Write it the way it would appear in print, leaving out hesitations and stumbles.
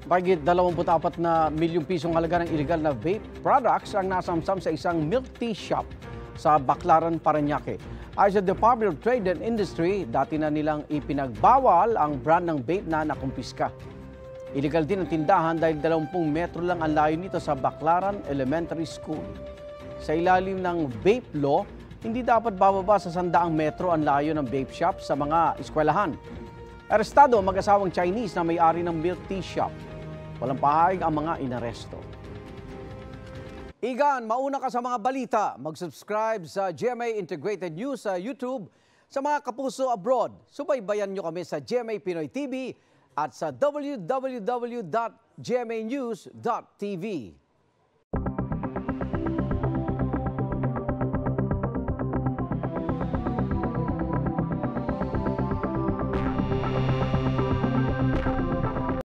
Mahigit 24 na milyong pisong halaga ng illegal na vape products ang nasamsam sa isang milk tea shop sa Baclaran, Parañaque. Ayon sa Department of Trade and Industry, dati na nilang ipinagbawal ang brand ng vape na nakumpiska. Illegal din ang tindahan dahil 20 metro lang ang layo nito sa Baclaran Elementary School. Sa ilalim ng vape law, hindi dapat bababa sa 100 metro ang layo ng vape shop sa mga eskwelahan. Arestado ang mag-asawang Chinese na may-ari ng milk tea shop. Walang pahayag ang mga inaresto. Igan, mauna ka sa mga balita. Mag-subscribe sa GMA Integrated News sa YouTube. Sa mga kapuso abroad, subaybayan nyo kami sa GMA Pinoy TV at sa www.gmanews.tv.